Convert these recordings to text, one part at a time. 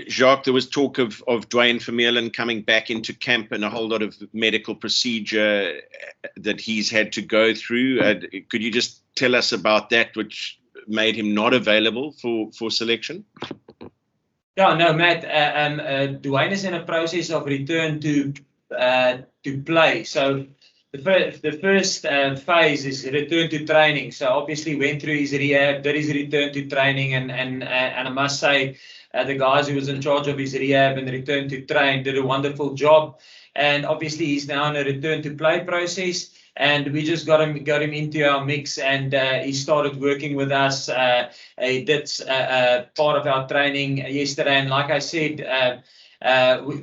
Jacques, there was talk of Dwayne Vermeulen coming back into camp and a whole lot of medical procedure that he's had to go through. Could you just tell us about that, which made him not available for selection? Yeah, no, Matt. Dwayne is in a process of return to play. So the first phase is return to training. So obviously went through his rehab, did his return to training, and I must say, the guys who was in charge of his rehab and return to train did a wonderful job. And obviously he's now in a return to play process. And we just got him into our mix, and he started working with us. He did part of our training yesterday, and like I said,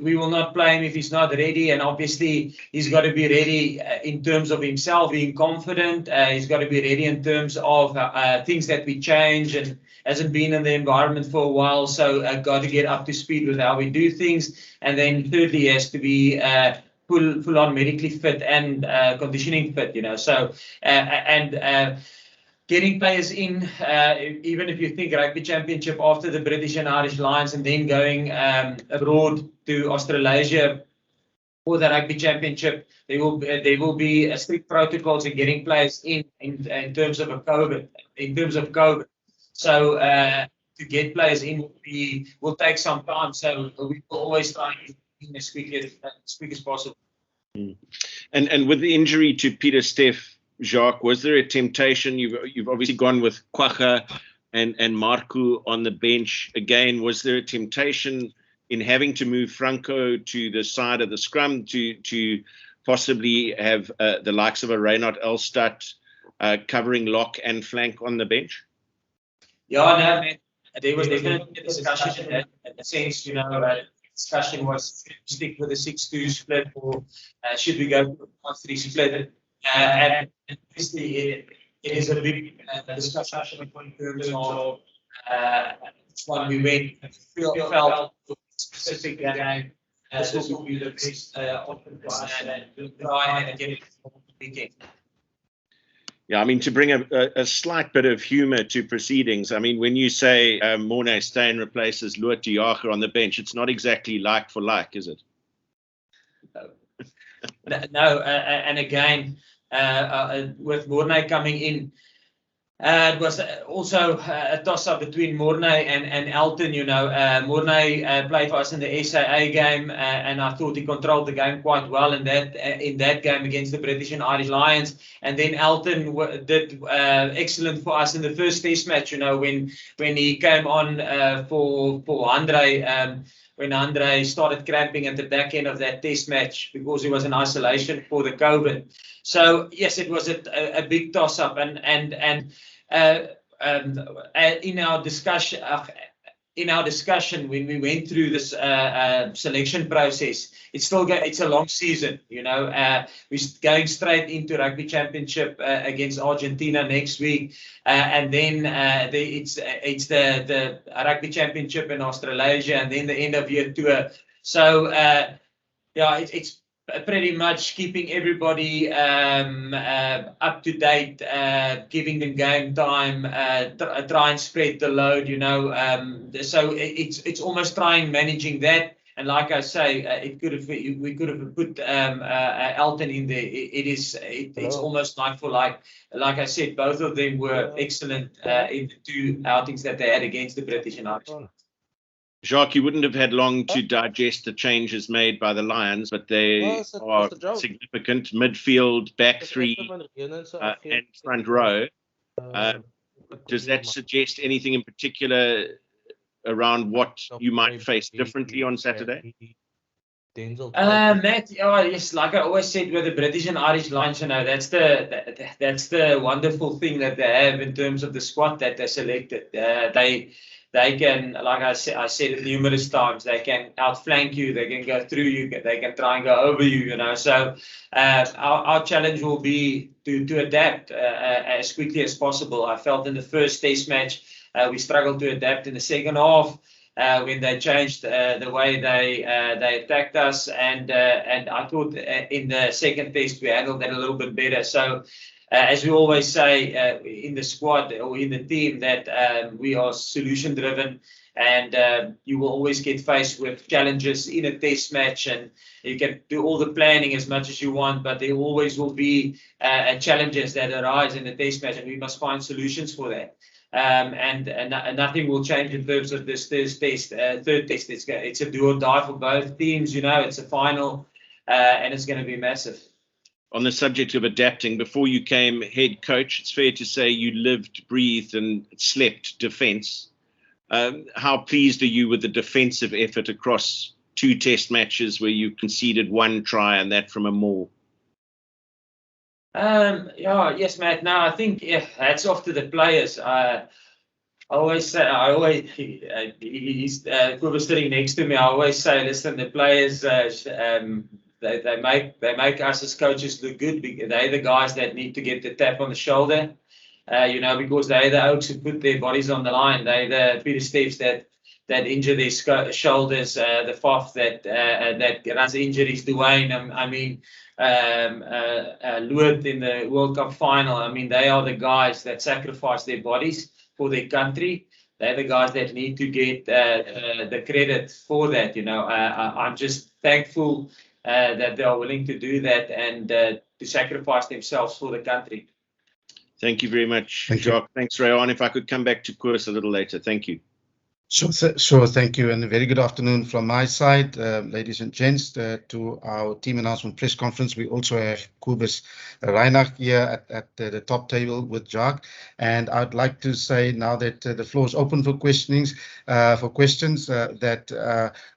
we will not play him if he's not ready. And obviously he's got to be ready in terms of himself being confident. He's got to be ready in terms of things that we change, and hasn't been in the environment for a while, so got to get up to speed with how we do things. And then thirdly, he has to be full on medically fit and conditioning fit, So getting players in, even if you think Rugby Championship after the British and Irish Lions, and then going abroad to Australasia for the Rugby Championship, there will be strict protocols in getting players in terms of COVID. So to get players in will take some time. So we will always try and get in as quick as possible. And with the injury to Peter Steff, Jacques, was there a temptation? You've obviously gone with Quagga and Marcu on the bench again. Was there a temptation in having to move Franco to the side of the scrum to possibly have the likes of a Reinhard Elstad covering lock and flank on the bench? Yeah, no, there was definitely a discussion in that sense. The discussion was, stick with a 6-2 split, or should we go to a 5-3 split? And obviously it is a big discussion in terms of which one we went. Felt specific game. This will be the best option for us, and we'll try and get it for the weekend. Yeah, I mean, to bring a slight bit of humour to proceedings, I mean, when you say Morné Steyn replaces Loet de Jager on the bench, it's not exactly like for like, is it? No, and again, with Morné coming in, it was also a toss-up between Morné and Elton. Morné played for us in the SAA game, and I thought he controlled the game quite well in that game against the British and Irish Lions. And then Elton did excellent for us in the first Test match. When he came on for Andre. When Andre started cramping at the back end of that Test match because he was in isolation for the COVID. So yes, it was a big toss-up, and in our discussion when we went through this selection process, it's a long season. We're going straight into Rugby Championship against Argentina next week, and then it's the Rugby Championship in Australasia, and then the end of year tour. So it's pretty much keeping everybody up to date, giving them game time, try and spread the load, so it's almost trying managing that. And like I say, we could have put Elton in there. It's almost like for like I said, both of them were excellent in the two outings that they had against the British and Irish. Jacques, you wouldn't have had long to digest the changes made by the Lions, but they are significant. Midfield, back three, and front row. Does that suggest anything in particular around what you might face differently on Saturday? Matt, yes, like I always said with the British and Irish Lions, that's the wonderful thing that they have in terms of the squad that they selected. They can, like I said it numerous times, they can outflank you, they can go through you, they can try and go over you, So our challenge will be to adapt as quickly as possible. I felt in the first Test match we struggled to adapt in the second half when they changed the way they attacked us, and I thought in the second Test we handled that a little bit better. So. As we always say in the squad or in the team, that we are solution driven, And you will always get faced with challenges in a test match, and you can do all the planning as much as you want, but there always will be challenges that arise in a test match, and we must find solutions for that. And nothing will change in terms of this third test. It's a do or die for both teams. It's a final, and it's going to be massive. On the subject of adapting, before you came head coach, it's fair to say you lived, breathed, and slept defence. How pleased are you with the defensive effort across 2 test matches where you conceded 1 try, and that from a maul? Yes, Matt. No, I think hats off to the players. I always say, he's sitting next to me. I always say, listen, the players, they make us as coaches look good. They're the guys that need to get the tap on the shoulder. Because they're the oaks who put their bodies on the line. They're the Peter Steves that injure their shoulders, the Faf that runs injuries, Dwayne. Luert in the World Cup final. They are the guys that sacrifice their bodies for their country. They're the guys that need to get the credit for that. I'm just thankful that they are willing to do that and to sacrifice themselves for the country. Thank you very much, Jacques. Thanks, Rayon. If I could come back to Koos a little later. Thank you. Sure, thank you, and a very good afternoon from my side, ladies and gents. To our team announcement press conference, we also have Kobus Reinach here at the top table with Jacques, and I'd like to say now that the floor is open for questions, that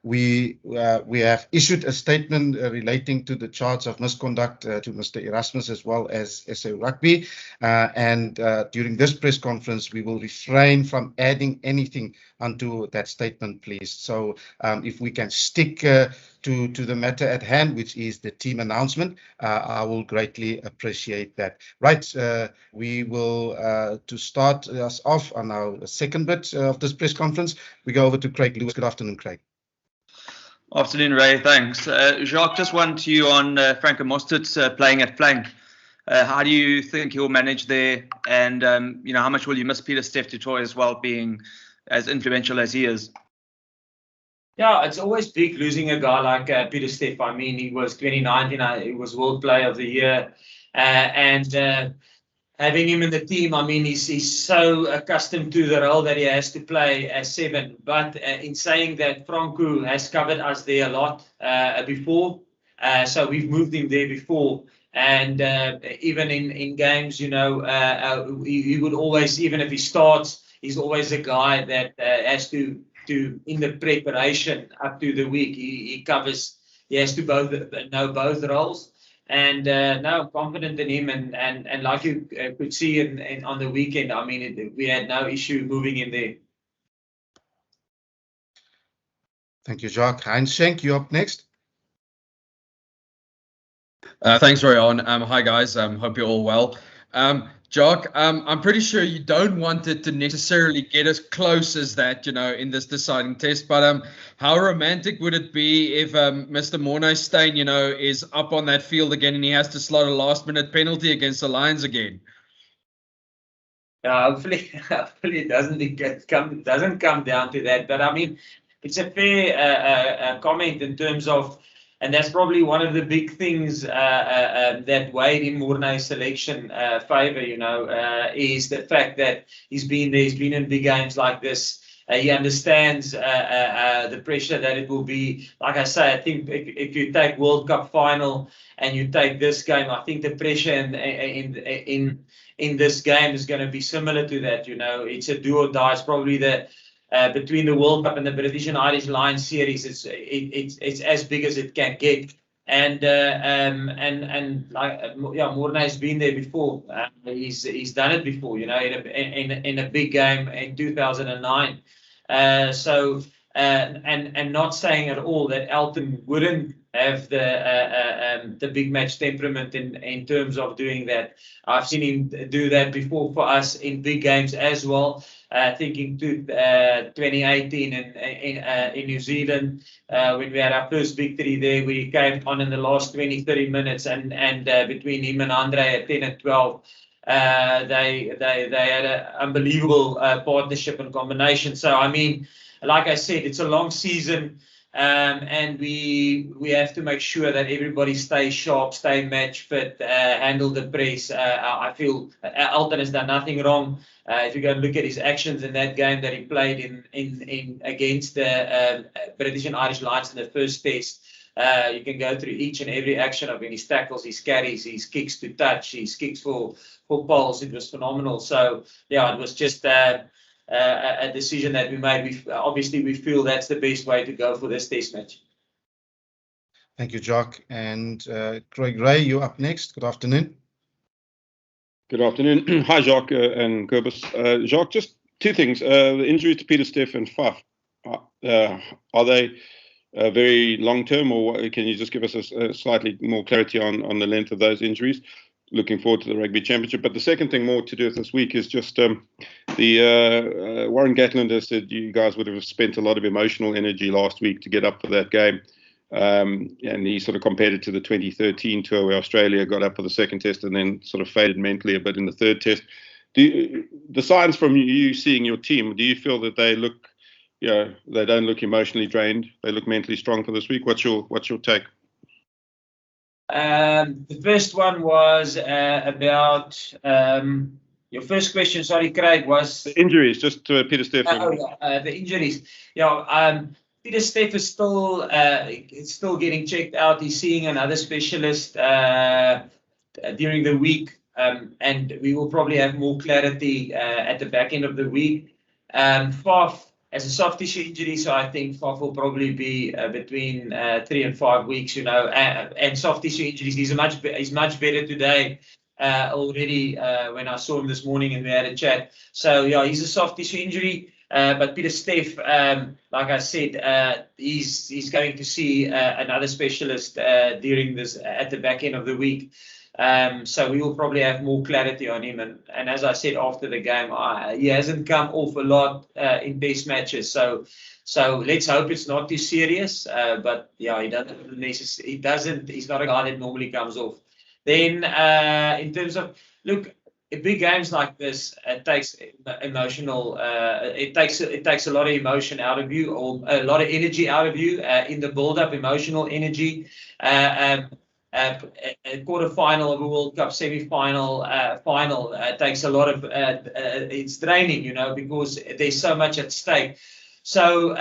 we have issued a statement relating to the charge of misconduct to Mr. Erasmus as well as SA Rugby, and during this press conference we will refrain from adding anything onto that statement, please. So if we can stick to the matter at hand, which is the team announcement, I will greatly appreciate that. Right, we will, to start us off on our second bit of this press conference, we go over to Craig Lewis. Good afternoon, Craig. Afternoon, Ray. Thanks. Jacques, just one to you on Franco Mostert playing at flank. How do you think he'll manage there? And, how much will you miss Peter Steph du Toit as well, being as influential as he is? Yeah, it's always big losing a guy like Peter Steph. He was 2019, he was World Player of the Year. And having him in the team, he's so accustomed to the role that he has to play as 7. But in saying that, Franco has covered us there a lot before. So we've moved him there before. And even in games, he would always, even if he starts, he's always a guy that has to in the preparation up to the week, he has to know both roles. And now I'm confident in him, and like you could see on the weekend, we had no issue moving him there. Thank you, Jacques. Heinz Schenk, you up next. Thanks, Rayon. Hi, guys. Hope you're all well. Jacques, I'm pretty sure you don't want it to necessarily get as close as that, in this deciding test. But how romantic would it be if Mr. Morné Steyn, is up on that field again and he has to slot a last-minute penalty against the Lions again? Hopefully it doesn't come down to that. But it's a fair comment in terms of. And that's probably one of the big things that weighed in Morné's selection favour, is the fact that he's been there, he's been in big games like this. He understands the pressure that it will be. Like I say, I think if you take World Cup final and you take this game, I think the pressure in this game is going to be similar to that. It's a do or die. It's probably between the World Cup and the British and Irish Lions series, it's as big as it can get. And Morné's been there before. He's done it before, in a big game in 2009. And not saying at all that Elton wouldn't have the big match temperament in terms of doing that. I've seen him do that before for us in big games as well. Thinking to 2018 in New Zealand, when we had our first victory there, we came on in the last 20-30 minutes, and between him and Andre at 10 and 12, they had an unbelievable partnership and combination. So like I said, it's a long season. And we have to make sure that everybody stays sharp, stay match fit, handle the press. I feel Alton has done nothing wrong. If you go and look at his actions in that game that he played in against the British and Irish Lions in the first test, you can go through each and every action of his tackles, his carries, his kicks to touch, his kicks for poles. It was phenomenal. So yeah, it was just a decision that we made. Obviously, we feel that's the best way to go for this test match. Thank you, Jacques. And Craig Ray, you're up next. Good afternoon. Good afternoon. Hi, Jacques and Kobus. Jacques, just two things. The injuries to Pieter-Steph and Faf, are they very long-term, or can you just give us a slightly more clarity on the length of those injuries? Looking forward to the Rugby Championship. But the second thing more to do with this week is just Warren Gatland has said you guys would have spent a lot of emotional energy last week to get up for that game. And he sort of compared it to the 2013 tour where Australia got up for the second test and then sort of faded mentally a bit in the third test. The signs from you seeing your team, do you feel that they look, they don't look emotionally drained? They look mentally strong for this week? What's your take? The first one was about your first question. Sorry, Craig, was the injuries. Just to Pieter-Steph. The injuries. Yeah, Pieter-Steph is still getting checked out. He's seeing another specialist during the week, and we will probably have more clarity at the back end of the week. Faf has a soft tissue injury, so I think Faf will probably be between 3 and 5 weeks. And soft tissue injuries. He's much better today already. When I saw him this morning and we had a chat. So yeah, he's a soft tissue injury. But Pieter-Steph, like I said, he's going to see another specialist during this at the back end of the week. So we will probably have more clarity on him. And as I said after the game, he hasn't come off a lot in test matches. So let's hope it's not too serious. But yeah, he's not a guy that normally comes off. Then in terms of big games like this, it takes emotional. It takes a lot of emotion out of you, or a lot of energy out of you in the build-up. Emotional energy. A quarter-final of a World Cup, semi-final, final takes a lot of. It's draining, because there's so much at stake. So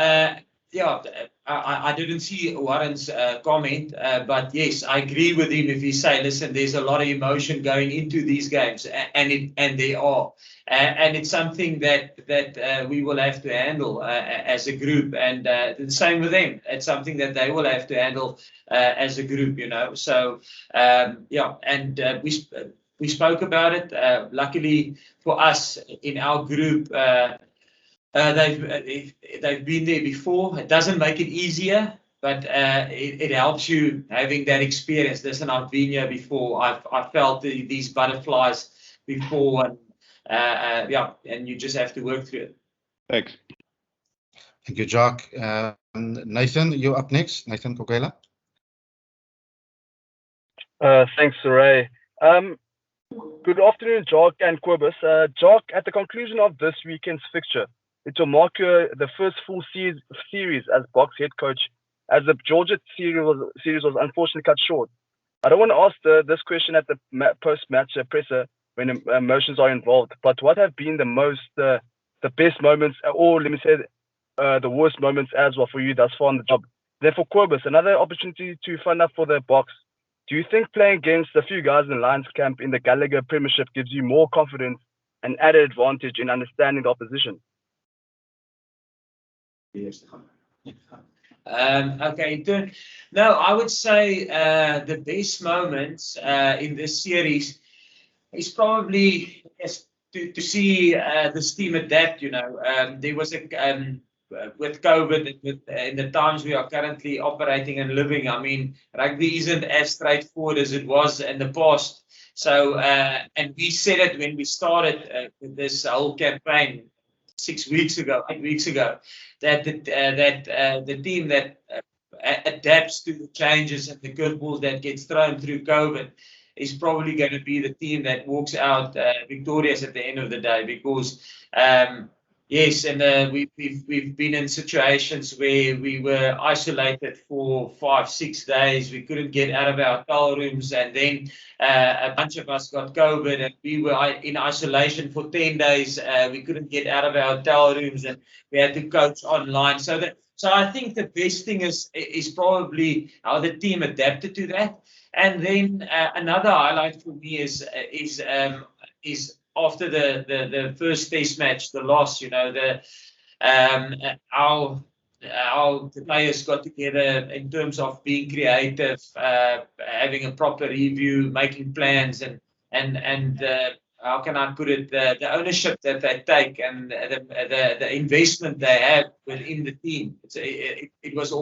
yeah, I didn't see Warren's comment, but yes, I agree with him if he say, listen, there's a lot of emotion going into these games, and they are, and it's something that we will have to handle as a group, and the same with them. It's something that they will have to handle as a group, So yeah, and we spoke about it. Luckily for us in our group. They've been there before. It doesn't make it easier, but it helps you having that experience. Listen, I've been here before. I've felt these butterflies before, and yeah, and you just have to work through it. Thanks. Thank you, Jacques. Nathan, you're up next. Nathan Kokela. Thanks, Ray. Good afternoon, Jacques and Kobus. Jacques, at the conclusion of this weekend's fixture, it will mark the first full series as Boks head coach, as the Georgia series was unfortunately cut short. I don't want to ask this question at the post-match presser when emotions are involved, but what have been the best moments, or let me say the worst moments as well for you thus far on the job? Then for Kobus, another opportunity to fund up for the Boks. Do you think playing against a few guys in the Lions camp in the Gallagher Premiership gives you more confidence and added advantage in understanding the opposition? Yes. Okay. No, I would say the best moments in this series is probably to see this team adapt. There was with COVID, in the times we are currently operating and living. I mean, rugby isn't as straightforward as it was in the past. So, and we said it when we started this whole campaign 8 weeks ago, that the team that adapts to the changes and the curveballs that gets thrown through COVID is probably going to be the team that walks out victorious at the end of the day, because Yes, and we've been in situations where we were isolated for 5-6 days. We couldn't get out of our hotel rooms, and then a bunch of us got COVID, and we were in isolation for 10 days. We couldn't get out of our hotel rooms, and we had to coach online. So I think the best thing is probably how the team adapted to that. And then another highlight for me is after the first test match, the loss, how the players got together in terms of being creative, having a proper review, making plans, and how can I put it, the ownership that they take and the investment they have within the team. It was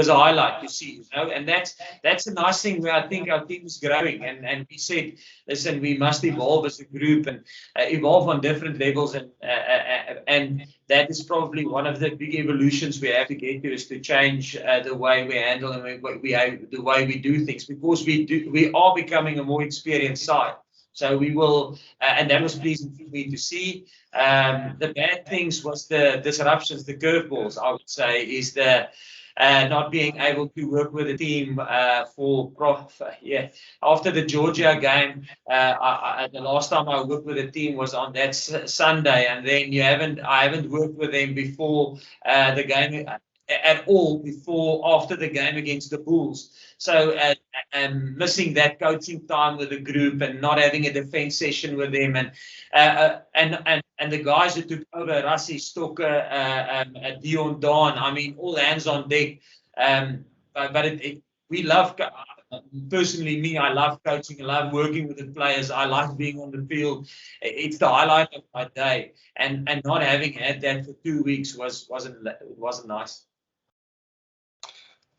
a highlight to see, and that's a nice thing where I think our team is growing, and we said, listen, we must evolve as a group and evolve on different levels, and that is probably one of the big evolutions we have to get to, is to change the way we handle and the way we do things, because we are becoming a more experienced side. So we will, and that was pleasing for me to see. The bad things was the disruptions, the curveballs, I would say, is the not being able to work with the team after the Georgia game. The last time I worked with the team was on that Sunday, and then I haven't worked with them before the game at all, after the game against the Bulls. So missing that coaching time with the group and not having a defense session with them, and the guys who took over, Rassie, Stokker, Dion, Dawn, I mean, all hands on deck. But we love, personally me, I love coaching, I love working with the players, I like being on the field. It's the highlight of my day, and not having had that for 2 weeks wasn't nice.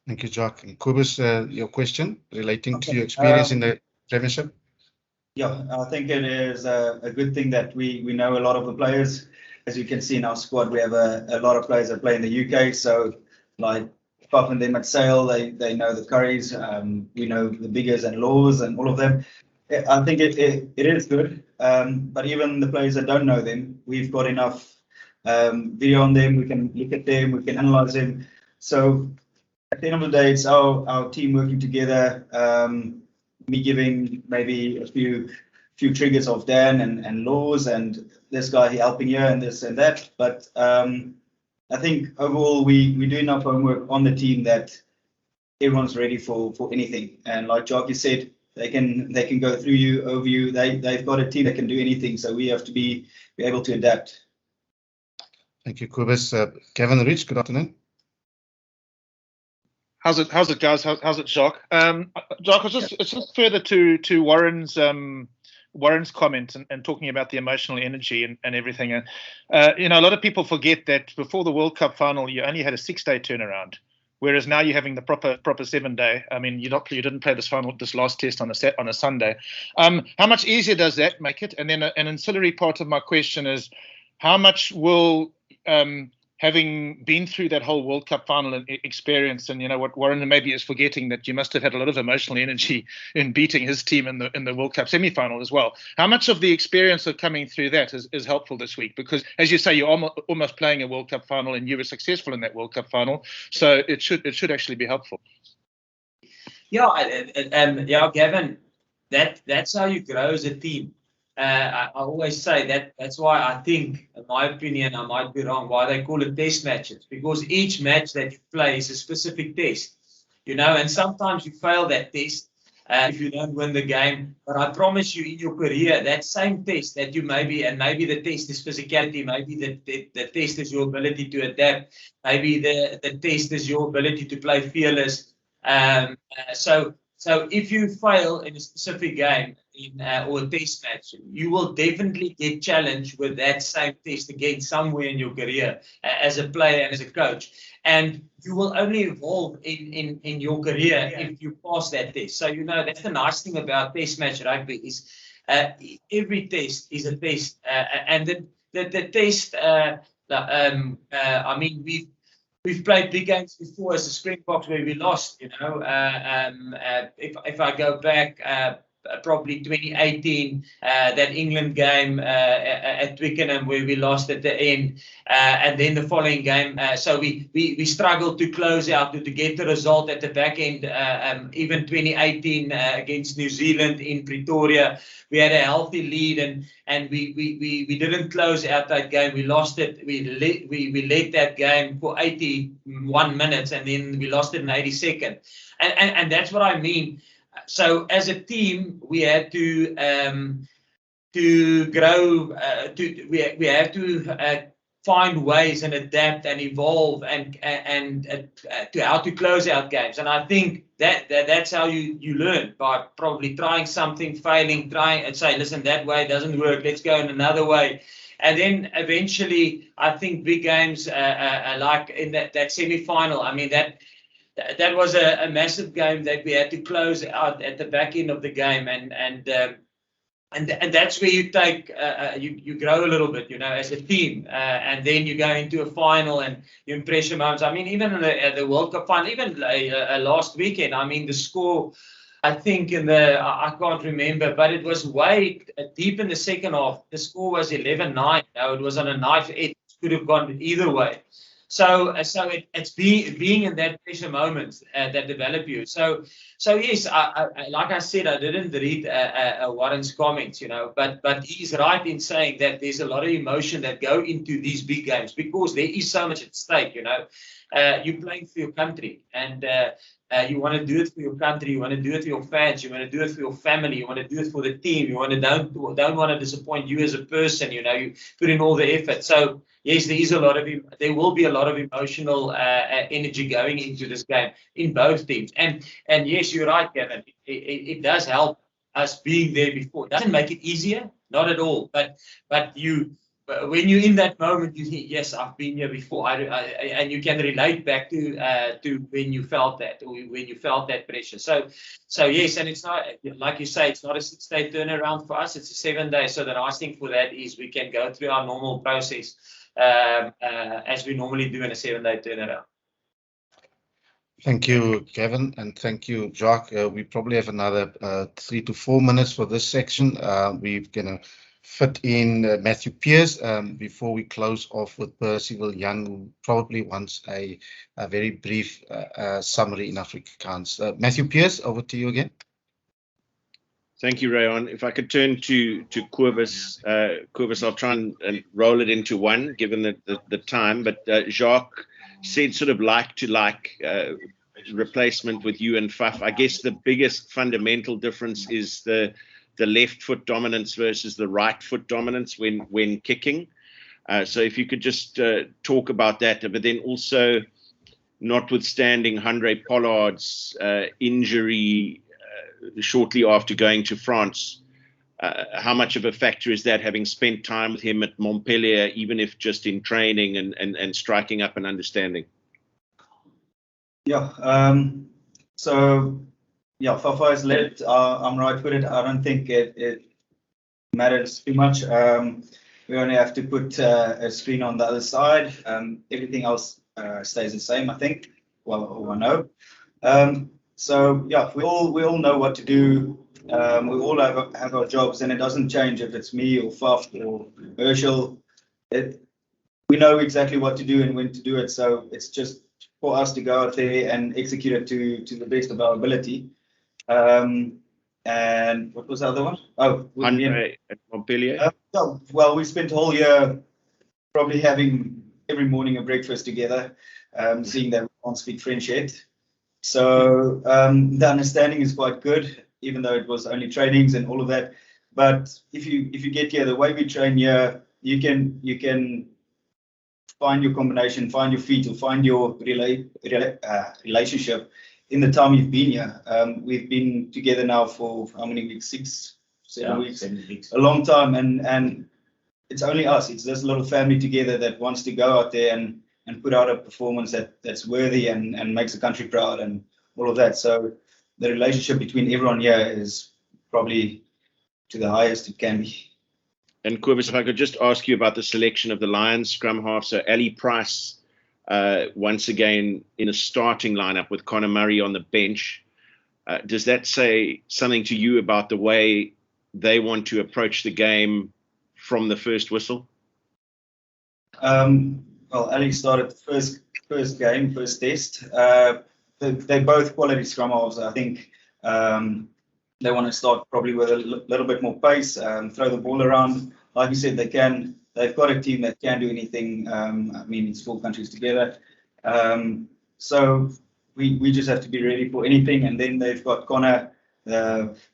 Thank you, Jacques. And Kobus, your question relating to your experience in the Premiership? Yeah, I think it is a good thing that we know a lot of the players. As you can see in our squad, we have a lot of players that play in the UK. So, like Puff and them at Sale, they know the Currys. We know the Biggers and Laws and all of them. I think it is good. But even the players that don't know them, we've got enough video on them. We can look at them, we can analyze them. So at the end of the day, it's our team working together. Me giving maybe a few triggers of Dan and Laws and this guy helping here and this and that. But I think overall we do enough homework on the team that everyone's ready for anything. And like Jacques said, they can go through you, over you. They've got a team that can do anything. So we have to be able to adapt. Thank you, Kobus. Kevin Rich, good afternoon. How's it, guys? How's it, Jacques? Jacques, it's just further to Warren's comment and talking about the emotional energy and everything. A lot of people forget that before the World Cup final, you only had a 6-day turnaround, whereas now you're having the proper 7-day. I mean, you didn't play this last test on a Sunday. How much easier does that make it? And then an ancillary part of my question is, how much will having been through that whole World Cup final experience, and what Warren maybe is forgetting, that you must have had a lot of emotional energy in beating his team in the World Cup semi-final as well. How much of the experience of coming through that is helpful this week? Because as you say, you're almost playing a World Cup final, and you were successful in that World Cup final, so it should actually be helpful. Yeah, Gavin, that's how you grow as a team. I always say that's why I think, in my opinion, I might be wrong, why they call it test matches, because each match that you play is a specific test, and sometimes you fail that test if you don't win the game. But I promise you, in your career, that same test that you maybe the test is physicality, maybe the test is your ability to adapt, maybe the test is your ability to play fearless. So if you fail in a specific game or a test match, you will definitely get challenged with that same test again somewhere in your career as a player and as a coach. And you will only evolve in your career if you pass that test. So, that's the nice thing about test match rugby is every test is a test. And the test, I mean, we've played big games before as the Springboks where we lost, If I go back, probably 2018, that England game at Twickenham where we lost at the end, and then the following game. So we struggled to close out to get the result at the back end. Even 2018 against New Zealand in Pretoria, we had a healthy lead and we didn't close out that game. We lost it. We led that game for 81 minutes and then we lost it in 82nd. And that's what I mean. So as a team, we had to grow. We have to find ways and adapt and evolve and to how to close out games. And I think that's how you learn, by probably trying something, failing, trying and say, listen, that way doesn't work. Let's go in another way. And then eventually, I think big games like in that semi-final. I mean that was a massive game that we had to close out at the back end of the game, and that's where you take you grow a little bit, as a team, and then you go into a final and you in pressure moments. I mean, even in the World Cup final, even last weekend. I mean, the score, I think I can't remember, but it was way deep in the second half. The score was 11-9. It was on a knife edge. It could have gone either way. So it's being in that pressure moment that develop you. So yes, I like I said, I didn't read Warren's comments, but he's right in saying that there's a lot of emotion that go into these big games because there is so much at stake. You're playing for your country, and you want to do it for your country. You want to do it for your fans. You want to do it for your family. You want to do it for the team. You want to don't want to disappoint you as a person. You put in all the effort. So yes, there will be a lot of emotional energy going into this game in both teams. And yes, you're right, Kevin. It does help us being there before. It doesn't make it easier, not at all. But when you're in that moment, you think, yes, I've been here before, and you can relate back to when you felt that, or when you felt that pressure. So yes, and it's not, like you say, it's not a 6-day turnaround for us, it's a 7-day. So the nice thing for that is we can go through our normal process as we normally do in a 7-day turnaround. Thank you, Kevin, and thank you, Jacques. We probably have another 3 to 4 minutes for this section. We're going to fit in Matthew Pearce before we close off with Percival Young, who probably wants a very brief summary in Afrikaans. Matthew Pearce, over to you again. Thank you, Rayon. If I could turn to Kobus. Kobus, I'll try and roll it into one, given the time. But Jacques said sort of like replacement with you and Faf. I guess the biggest fundamental difference is the left foot dominance versus the right foot dominance when kicking. So if you could just talk about that, but then also notwithstanding Handré Pollard's injury shortly after going to France, how much of a factor is that, having spent time with him at Montpellier, even if just in training and striking up an understanding? Yeah. So yeah, Fafa is left. I'm right-footed. I don't think it matters too much. We only have to put a screen on the other side. Everything else stays the same, I think. Well, I know. So yeah, we all know what to do. We all have our jobs, and it doesn't change if it's me or Faf or Herschel. We know exactly what to do and when to do it. So it's just for us to go out there and execute it to the best of our ability. And what was the other one? Oh, Handré at Montpellier. Well, we spent a whole year probably having every morning a breakfast together, seeing that we can't speak French yet. So the understanding is quite good, even though it was only trainings and all of that. But if you get here, the way we train here, you can find your combination, find your feet, or find your relationship in the time you've been here. We've been together now for how many weeks? 6, 7 weeks. 7 weeks. A long time, and it's only us. It's this little family together that wants to go out there and put out a performance that's worthy and makes the country proud and all of that. So the relationship between everyone here is probably to the highest it can be. And Kobus, if I could just ask you about the selection of the Lions scrum half. So Ali Price, once again in a starting lineup with Conor Murray on the bench. Does that say something to you about the way they want to approach the game from the first whistle? Well, Ali started the first game, first test. They're both quality scrum halves. I think they want to start probably with a little bit more pace, throw the ball around. Like you said, they've got a team that can do anything. I mean, it's 4 countries together. So we just have to be ready for anything. And then they've got Connor,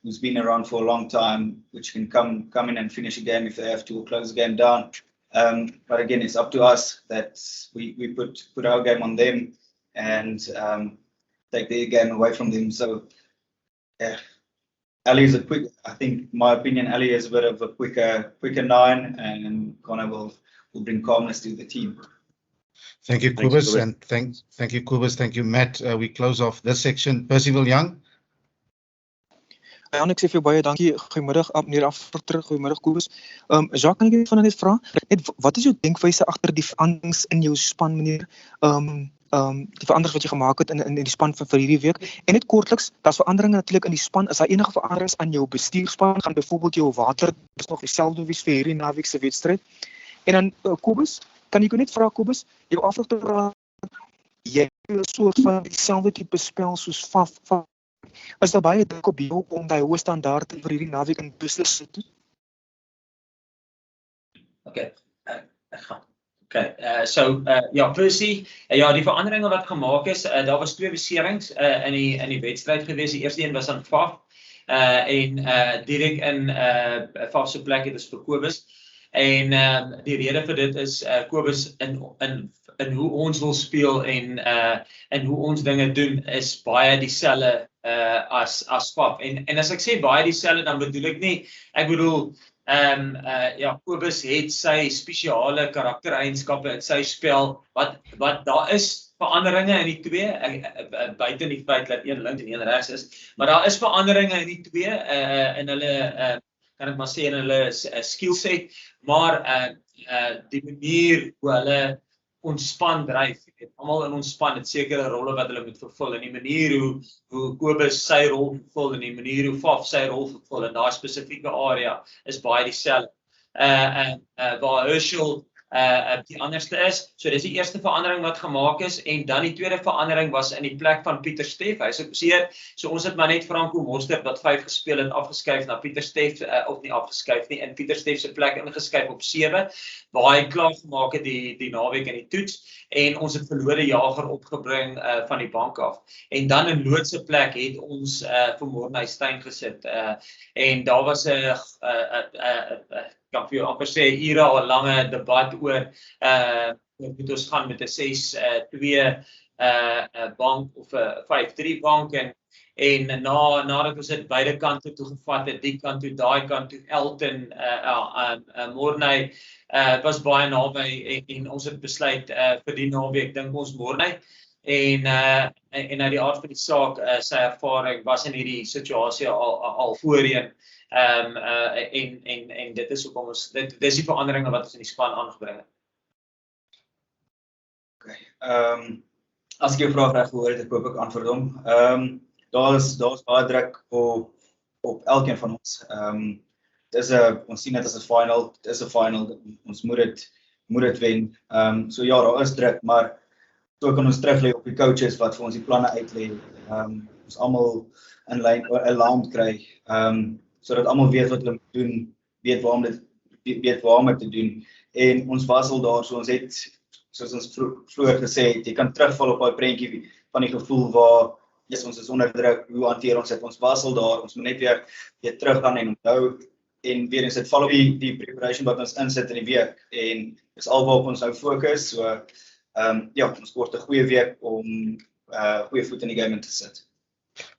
who's been around for a long time, which can come in and finish a game if they have to, or close the game down. But again, it's up to us that we put our game on them and take their game away from them. So yeah, Ali is I think, my opinion, Ali is a bit of a quicker 9, and Connor will bring calmness to the team. Thank you, Kobus, and thank you, Kobus. Thank you, Matt. We close off this section. Percival Young. Ek sê vir jou baie dankie. Goeiemiddag, meneer After. Goeiemiddag, Kobus. Jacques, kan ek net vra, wat is jou denkwyse agter die veranderings in jou span, meneer? Die veranderings wat jy gemaak het in die span vir hierdie week. En net kortliks, daar's veranderinge natuurlik in die span. Is daar enige veranderings aan jou bestuurspan? Gaan byvoorbeeld jou water nog dieselfde wees vir hierdie naweek se wedstryd? En dan Kobus, kan ek net vra, Kobus, jou afrigter, jy 'n soort van dieselfde tipe spel soos Faf. Is daar baie druk op jou om daai hoë standaarde vir hierdie naweek in beslis te doen? Okay, ek gaan. Okay, ja, Percy, ja, die veranderinge wat gemaak is, daar was 2 beserings in die wedstryd gewees. Die eerste een was aan Faf en direk in Faf se plek het is vir Kobus. En die rede vir dit is Kobus in hoe ons wil speel en hoe ons dinge doen is baie dieselfde as Faf. En as ek sê baie dieselfde, dan bedoel ek nie, ek bedoel ja, Kobus het sy spesiale karaktereienskappe in sy spel, wat daar is veranderinge in die 2, buiten die feit dat een links en een regs is, maar daar is veranderinge in die 2, in hulle, kan ek maar sê, in hulle skillset, maar die manier hoe hulle ons span dryf, almal in ons span het sekere rolle wat hulle moet vervul, en die manier hoe Kobus sy rol vervul, en die manier hoe Faf sy rol vervul, in daai spesifieke area, is baie dieselfde. Waar Herschel die anderste is, so dis die eerste verandering wat gemaak is, en dan die tweede verandering was in die plek van Pieter Steff, hy is geposeer, so ons het maar net Franco Mostert wat 5 gespeel het, afgeskuif na Pieter Steff, of nie afgeskuif nie, in Pieter Steff se plek ingeskuif op 7, waar hy klaar gemaak het die naweek in die toets, en ons het verlore jager opgebring van die bank af. En dan in Lood se plek het ons vir Mornay Steyn gesit, en daar was kan vir jou amper sê, ure al lange debat oor moet ons gaan met 'n 6-2 bank of 'n 5-3 bank, en nadat ons dit beide kante toe gevat het, die kant toe, daai kant toe, Elton, Mornay was baie naby, en ons het besluit vir die naweek, dink ons Mornay, en uit die aard van die saak, sy ervaring was in hierdie situasie al voorheen, en dit is hoekom ons, dit is die veranderinge wat ons in die span aangebring het. Okay, as ek jou vraag reg gehoor het, ek hoop ek antwoord hom. Daar's baie druk op elkeen van ons. Ons sien dit as 'n final, dit is 'n final, ons moet dit wen. So ja, daar is druk, maar so kan ons teruglê op die coaches wat vir ons die planne uitlê. Ons almal in lyn kry, sodat almal weet wat hulle moet doen, weet waarom dit te doen. En ons was al daar, so ons het, soos ons vroeër gesê het, jy kan terugval op daai prentjie van die gevoel waar ons is onder druk, hoe hanteer ons dit? Ons was al daar, ons moet net weer terug gaan en onthou, en weer eens dit val op die preparation wat ons insit in die week, en dis alwaar ons nou fokus, so ja, ons kort 'n goeie week om goeie voet in die game in te sit.